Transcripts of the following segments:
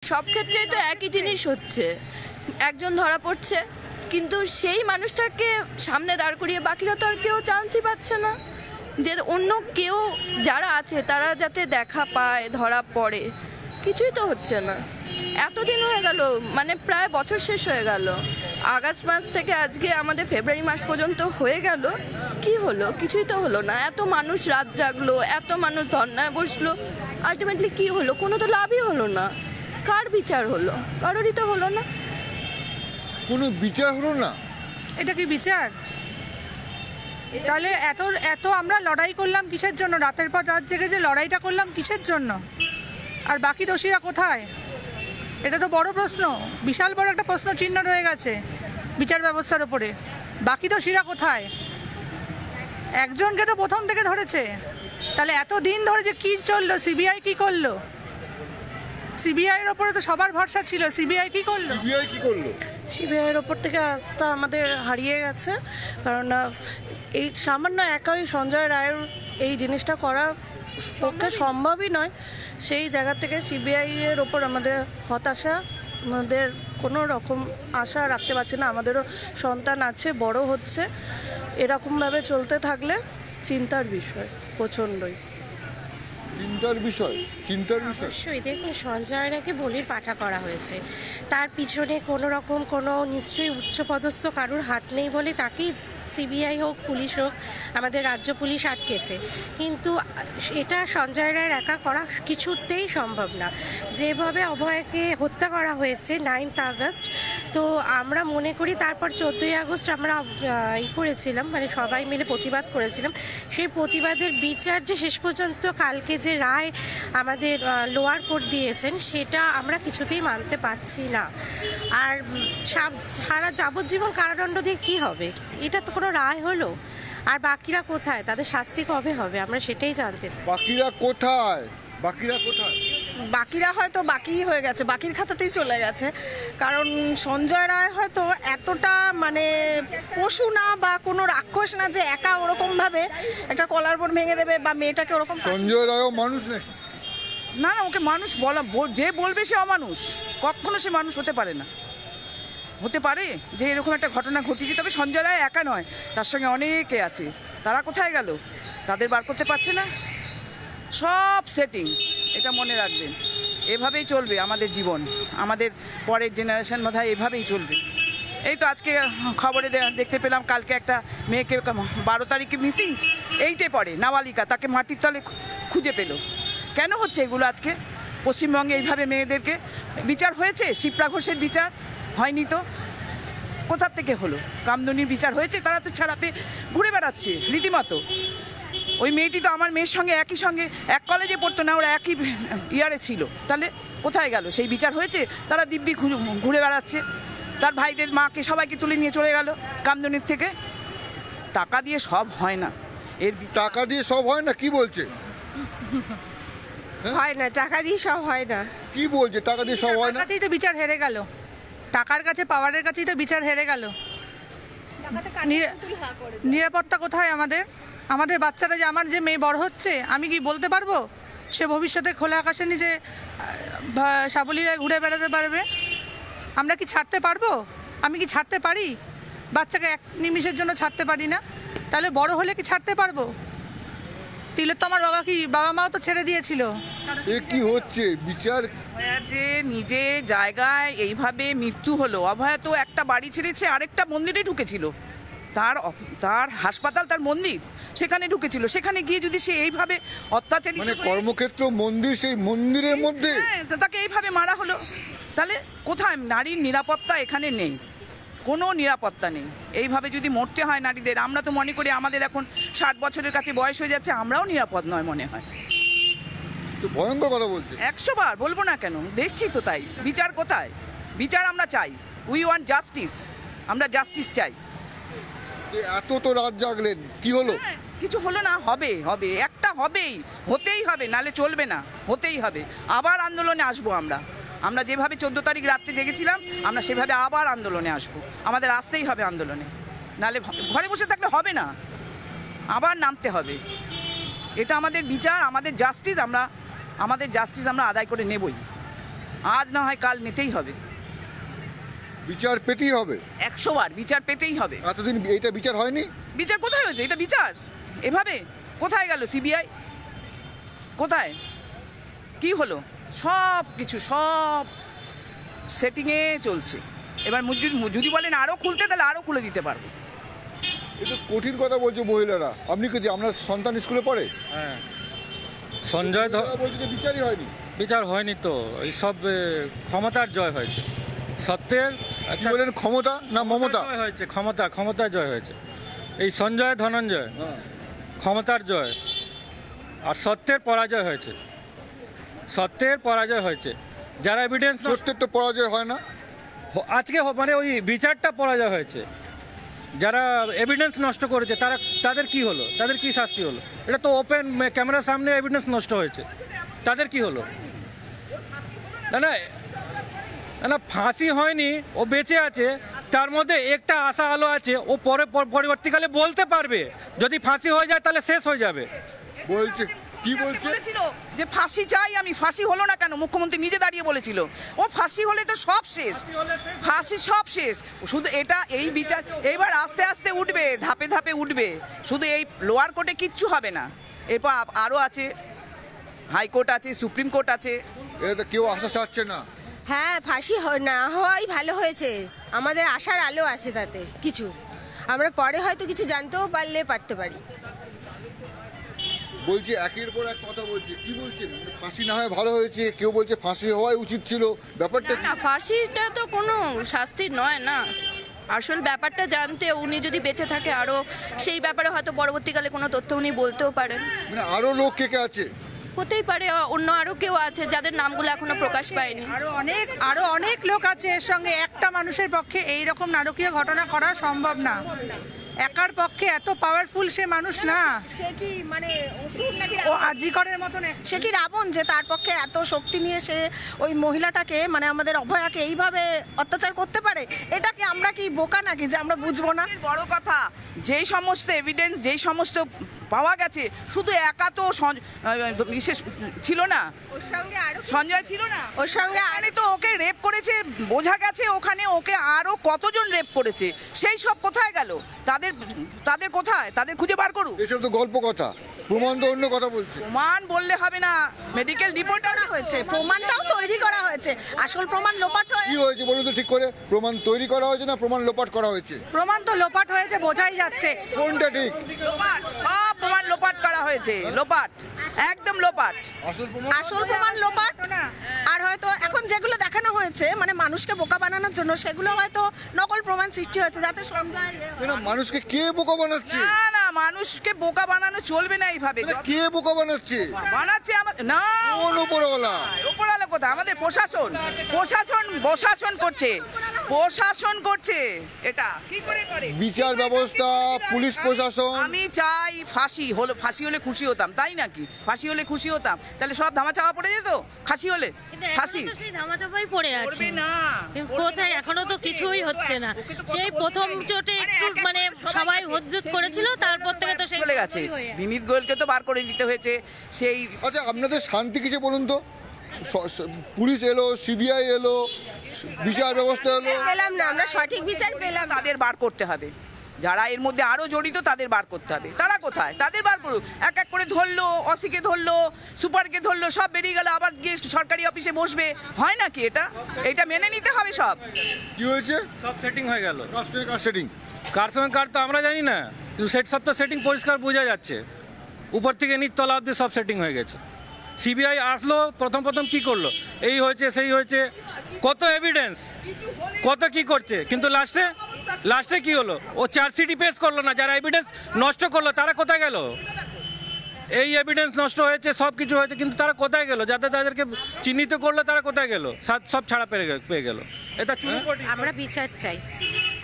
সব ক্ষেত্রেই তো একই জিনিস হচ্ছে, একজন ধরা পড়ছে কিন্তু সেই মানুষটাকে সামনে দাঁড় করিয়ে বাকিরা তো আর কেউ চান্সই পাচ্ছে না, যে অন্য কেউ যারা আছে তারা যাতে দেখা পায়, ধরা পড়ে, কিছুই তো হচ্ছে না। এতদিন হয়ে গেল, মানে প্রায় বছর শেষ হয়ে গেল, আগস্ট মাস থেকে আজকে আমাদের ফেব্রুয়ারি মাস পর্যন্ত হয়ে গেল, কি হলো? কিছুই তো হলো না। এত মানুষ রাত জাগলো, এত মানুষ ধর্নায় বসলো, আলটিমেটলি কি হলো? কোনো তো লাভই হলো না। কার বিচার হলো? কারোরই তো হলো না। কোনো বিচার হলো না। এটা কি বিচার? তাহলে এত এত আমরা লড়াই করলাম কিসের জন্য? রাতের পর রাত জেগে যে লড়াইটা করলাম কিসের জন্য? আর বাকি দোষীরা কোথায়? এটা তো বড় প্রশ্ন, বিশাল বড় একটা প্রশ্ন চিহ্ন রয়ে গেছে বিচার ব্যবস্থার উপরে। বাকি দোষীরা কোথায়? একজনকে তো প্রথম থেকে ধরেছে, তাহলে এত দিন ধরে যে কী চললো? সিবিআই কি করলো? সিবিআইয়ের ওপরে তো সবার ভরসা ছিল, সিবিআই কি করলো? সিবিআইয়ের ওপর থেকে আস্থা আমাদের হারিয়ে গেছে, কারণ এই সামান্য একাই সঞ্জয় রায়ের এই জিনিসটা করা পক্ষে সম্ভবই নয়। সেই জায়গা থেকে সিবিআইয়ের ওপর আমাদের হতাশা, আমাদের কোনো রকম আশা রাখতে পারছি না। আমাদেরও সন্তান আছে, বড় হচ্ছে, এরকমভাবে চলতে থাকলে চিন্তার বিষয় প্রচণ্ডই। চিন্তার বিষয়। অবশ্যই দেখুন, সঞ্জয় রায়কে বলির পাঠা করা হয়েছে, তার পিছনে কোনো রকম কোনো নিশ্চয়ই উচ্চপদস্থ কারুর হাত নেই বলে তাকেই সিবিআই হোক, পুলিশ হোক, আমাদের রাজ্য পুলিশ আটকেছে। কিন্তু এটা সঞ্জয় রায়ের একা করা কিছুতেই সম্ভব না। যেভাবে অভয়কে হত্যা করা হয়েছে 9th আগস্ট, তো আমরা মনে করি তারপর 14ই আগস্ট আমরা করেছিলাম, মানে সবাই মিলে প্রতিবাদ করেছিলাম। সেই প্রতিবাদের বিচার যে শেষ পর্যন্ত কালকে যে রায় আমাদের লোয়ার কোর্ট দিয়েছেন, সেটা আমরা কিছুতেই মানতে পারছি না। আর সারা যাবজ্জীবন কারাদণ্ড দিয়ে কী হবে? এটা তো কোনো রায় হলো? আর বাকিরা কোথায়? তাদের শাস্তি কবে হবে? আমরা সেটাই জানতে চাই। বাকিরা কোথায়? বাকিরা হয়তো বাকি হয়ে গেছে, বাকির খাতাতেই চলে গেছে। কারণ সঞ্জয় রায় হয়তো এতটা মানে পশু না বা কোনো রাক্ষস না যে একা ওরকমভাবে একটা কলার বোর্ড ভেঙে দেবে বা মেয়েটাকে ওরকম। সঞ্জয় রায়ও মানুষ নাকি? না না, ওকে মানুষ বলা, যে বলবে সে অমানুষ। কখনো সে মানুষ হতে পারে না। হতে পারে যে এরকম একটা ঘটনা ঘটেছে, তবে সঞ্জয় রায় একা নয়, তার সঙ্গে অনেকে আছে। তারা কোথায় গেল? তাদের বার করতে পারছে না। সব সেটিং, এটা মনে রাখবেন। এভাবেই চলবে আমাদের জীবন, আমাদের পরের জেনারেশন বোধহয় এভাবেই চলবে। এই তো আজকে খবরে দেখতে পেলাম, কালকে একটা মেয়েকে 12 তারিখে মিসিং, 8-এ পড়ে, নাবালিকা, তাকে মাটির তলে খুঁজে পেল। কেন হচ্ছে এগুলো আজকে পশ্চিমবঙ্গে? এইভাবে মেয়েদেরকে বিচার হয়েছে? শিপ্রা ঘোষের বিচার হয়নি তো, কোথার থেকে হলো? কামদুনির বিচার হয়েছে? তারা তো ছাড়া পেয়ে ঘুরে বেড়াচ্ছে রীতিমতো। ওই মেয়েটি তো আমার মেয়ের সঙ্গে একই সঙ্গে এক কলেজে পড়তো না, ওরা একই ইয়ারে ছিল, তাহলে কোথায় গেল? সেই বিচার হয়েছে? তারা দিব্যি ঘুরে বেড়াচ্ছে, তার ভাইদের মাকে সবাইকে তুলে নিয়ে চলে গেল কামদুনির থেকে। টাকা দিয়ে সব হয় না। টাকা দিয়ে সব হয় না? কি বলছে? হয় না, টাকা দিয়ে সব হয় না। কি বলছে? টাকা দিয়ে সব হয় না? টাকাতেই তো বিচার হেরে গেল, টাকার কাছে, পাওয়ারের কাছেই তো বিচার হেরে গেল। নিরাপত্তা কোথায় আমাদের? আমাদের বাচ্চারা, যে আমার যে মেয়ে বড় হচ্ছে, আমি কি বলতে পারবো সে ভবিষ্যতে খোলা আকাশের নিচে সাবলীলায় ঘুরে বেড়াতে পারবে? আমরা কি ছাড়তে পারবো? আমি কি ছাড়তে পারি? বাচ্চাকে এক নিমিষের জন্য ছাড়তে পারি না, তাহলে বড় হলে কি ছাড়তে পারবো? তিলের তো আমার বাবা মাও তো ছেড়ে দিয়েছিল। এ কি হচ্ছে বিচার? অভয়ার যে নিজের জায়গায় এইভাবে মৃত্যু হলো, অভয়া তো একটা বাড়ি ছেড়েছে আরেকটা মন্দিরে ঢুকেছিল, তার হাসপাতাল, তার মন্দির, সেখানে ঢুকেছিল। সেখানে গিয়ে যদি সে এইভাবে অত্যাচারিত, মানে কর্মক্ষেত্র মন্দির, সেই মন্দিরের মধ্যে তাকে এইভাবে মারা হলো, তাহলে কোথায়? নারীর নিরাপত্তা এখানে নেই, কোনো নিরাপত্তা নেই। এইভাবে যদি মরতে হয় নারীদের, আমরা তো মনে করি আমাদের এখন 60 বছরের কাছে বয়স হয়ে যাচ্ছে, আমরাও নিরাপদ নয় মনে হয়। তো ভয়ঙ্কর কথা বলছে। 100 বার বলবো না কেন, দেখছি তো তাই। বিচার কোথায়? বিচার আমরা চাই, উই ওয়ান্ট জাস্টিস, আমরা জাস্টিস চাই। এত তো রাত জাগলেন, কি হলো? কিছু হলো না, হবে হবে, একটা হবেই, হতেই হবে, নালে চলবে না, হতেই হবে। আবার আন্দোলনে আসবো আমরা যেভাবে 14 তারিখ রাত্রে জেগেছিলাম, আমরা সেভাবে আবার আন্দোলনে আসবো। আমাদের আসতেই হবে আন্দোলনে, নালে ঘরে বসে থাকলে হবে না, আবার নামতে হবে। এটা আমাদের বিচার, আমাদের জাস্টিস, আমাদের জাস্টিস আমরা আদায় করে নেবই। আজ না হয় কাল নিতেই হবে, বিচার পেতেই হবে। 100 বার বিচার পেতেই হবে। এতদিন এইটা বিচার হয়নি। বিচার কোথায় হয়েছে? এটা বিচার এভাবে কোথায় গেল সিবিআই? কোথায় কি হলো? সব কিছু সব সেটিংয়ে চলছে। এবার যদি বলেন আরও খুলতে, তাহলে আরও খুলে দিতে পারবো। এটা কঠিন কথা বলছে মহিলারা। আপনি কি আপনার সন্তান স্কুলে পড়ে? হ্যাঁ, সঞ্জয় বলছে যে বিচারই হয়নি। বিচার হয়নি তো, এইসব ক্ষমতার জয় হয়েছে, সত্যের কি বলেন, ক্ষমতা না মমতা? জয় হয়েছে, ক্ষমতার জয় হয়েছে। এই সঞ্জয় ধনঞ্জয় ক্ষমতার জয়, আর সত্যের পরাজয় হয়েছে, সত্যের পরাজয় হয়েছে। যারা এভিডেন্স সত্যের তো পরাজয় হয় না। আজকে মানে ওই বিচারটা পরাজয় হয়েছে। যারা এভিডেন্স নষ্ট করেছে তাদের কি হলো, তাদের কি শাস্তি হলো? এটা তো ওপেন ক্যামেরার সামনে এভিডেন্স নষ্ট হয়েছে, তাদের কি হলো? না না না, ফাঁসি হয়নি, ও বেঁচে আছে, তার মধ্যে একটা আশা আলো আছে, ও পরবর্তীকালে বলতে পারবে। যদি ফাঁসি হয়ে যায় তাহলে শেষ হয়ে যাবে। বলছে কি বলছে বলেছিল যে ফাঁসি চাই আমি, ফাঁসি হলো না কেন? মুখ্যমন্ত্রী নিজে দাঁড়িয়ে বলেছিল ও ফাঁসি হলে তো সব শেষ, ফাঁসি সব শেষ। শুধু এটা এই বিচার এইবার আস্তে আস্তে উঠবে, ধাপে ধাপে উঠবে। শুধু এই লোয়ার কোর্টে কিচ্ছু হবে না, এরপর আরও আছে, হাইকোর্ট আছে, সুপ্রিম কোর্ট আছে। এটা তো কেউ আশা ছাড়ছে না। হ্যাঁ, ফাঁসি না হওয়াই ভালো হয়েছে, আমাদের আশার আলো আছে তাতে কিছু। আমরা পরে হয়তো কিছু জানতেও পারতে পারি। বলছে একের পর এক কথা বলছে। কি বলছেন? ফাঁসি না হয় ভালো হয়েছে, কেউ বলছে ফাঁসি হওয়াই উচিত ছিল। ব্যাপারটা না, ফাঁসিটা তো কোনো শাস্তি নয় না। আসল ব্যাপারটা জানতে উনি যদি বেঁচে থাকে আরও সেই ব্যাপারে হয়তো পরবর্তীকালে কোনো তথ্য উনি বলতেও পারেন। মানে আরো লোক কে কে আছে? হতেই পারে অন্য আরও কেউ আছে যাদের নামগুলো এখনো প্রকাশ পায়নি। আরো অনেক লোক আছে এর সঙ্গে। একটা মানুষের পক্ষে এই রকম নারকীয় ঘটনা করা সম্ভব না। একার পক্ষে এত পাওয়ারফুল সে মানুষ না। সে কি মানে ওষুধ নাকি ও আরজিকরের মতন সে কি রাবণ যে তার পক্ষে এত শক্তি নিয়ে সে ওই মহিলাটাকে মানে আমাদের অভয়াকে এইভাবে অত্যাচার করতে পারে? এটা কি আমরা কি বোকা নাকি যে আমরা বুঝবো না? বড় কথা, যেই সমস্ত এভিডেন্স, যেই সমস্ত পাওয়া গেছে, শুধু একা তো বিশেষ ছিল না, সঞ্জয় ছিল না, ওর সঙ্গে ওখানে তো ওকে রেপ করেছে বোঝা গেছে, ওখানে ওকে আরো কতজন রেপ করেছে, সেই সব কোথায় গেল? তাদের কোথায়? তাদের খুঁজে বার করুক। এসব তো গল্প কথা, প্রমাণ তো অন্য কথা বলছে। প্রমাণ বললে হবে না, মেডিকেল রিপোর্ট করা হয়েছে, প্রমাণটাও তৈরি করা হয়েছে, আসল প্রমাণ লোপাট কি হয়েছে বলুন তো ঠিক করে? প্রমাণ তৈরি করা হয়েছে না প্রমাণ লোপাট করা হয়েছে? প্রমাণ তো লোপাট হয়েছে, বোঝাই যাচ্ছে। কোনটা ঠিক? লোপাট, সব প্রমাণ লোপাট করা হয়েছে, লোপাট, একদম লোপাট। আসল প্রমাণ লোপাট। আর হয়তো এখন যেগুলো দেখানো হয়েছে মানে মানুষকে বোকা বানানোর জন্য, সেগুলো হয়তো নকল প্রমাণ সৃষ্টি হয়েছে যাতে সঞ্জয়। মানুষকে কে বোকা বানাচ্ছে? না না, মানুষকে বোকা বানানো চলবে না এইভাবে। কে বোকা বানাচ্ছে? বানাচ্ছে আমাদের না, কোন উপরওয়ালা? উপরওয়ালা কোথায়? আমাদের প্রশাসন, প্রশাসন করছে, প্রশাসন করছে। এটা কি করে করে? বিচার ব্যবস্থা, পুলিশ প্রশাসন। আমি চাই ফাঁসি হলে খুশি হতাম, তাই নাকি? ফাঁসি হলে খুশি হতাম, তাহলে সব ধামাচাপা পড়ে যেত। ফাঁসি হলে ফাঁসি সেই ধামাচাপাই পড়ে আছে না, কোথায় এখনো তো কিছুই হচ্ছে না। সেই প্রথম চোটে একটু মানে সবাই হজ্জত করেছিল, তারপর থেকে তো সেই চলে গেছে। বিনীত গোয়েলকে তো বার করে দিতে হয়েছে। সেই আচ্ছা, আপনাদের শান্তি কিসে বলুন তো? পুলিশ এলো, সিবিআই এলো, বিচার ব্যবস্থা এলো, পেলাম না, আমরা সঠিক বিচার পেলাম না। তাদের বার করতে হবে, যারা এর মধ্যে আরো জড়িত তাদের বার করতে হবে। তারা কোথায়? তাদের বার করুক। এক এক করে ধরলো, অসিকে ধরলো, সুপারকে ধরলো, সব বেরিয়ে গেল, আবার গিয়ে সরকারি অফিসে বসবে। হয় নাকি এটা মেনে নিতে হবে সব। কি হয়েছে? সব সেটিং হয়ে গেল। কার সেটিং? কার সঙ্গে কার তো আমরা জানি না, কিন্তু সব তো সেটিং পরিষ্কার বোঝা যাচ্ছে। উপর থেকে নিচতলা অব্দি সব সেটিং হয়ে গেছে। সিবিআই আসলো, প্রথম কি করলো, এই হয়েছে সেই হয়েছে, কত এভিডেন্স, কত কি করছে, কিন্তু লাস্টে কি হলো? ও চার্জশিটই পেশ করলো না। যারা এভিডেন্স নষ্ট করলো তারা কোথায় গেল? এই এভিডেন্স নষ্ট হয়েছে, সব কিছু হয়েছে, কিন্তু তারা কোথায় গেল? যাদেরকে চিহ্নিত করলো তারা কোথায় গেল? সব ছাড়া পেয়ে গেল। এটা আমরা বিচার চাই।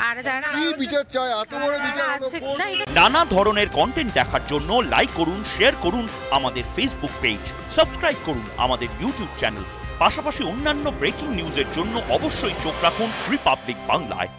আর যারা কি বিচার চায়? এত বড় বিচার আছে না, নানা ধরনের কন্টেন্ট দেখার জন্য লাইক করুন, শেয়ার করুন আমাদের ফেসবুক পেজ, সাবস্ক্রাইব করুন আমাদের ইউটিউব চ্যানেল। পাশাপাশি অন্যান্য ব্রেকিং নিউজের জন্য অবশ্যই চোখ রাখুন রিপাবলিক বাংলায়।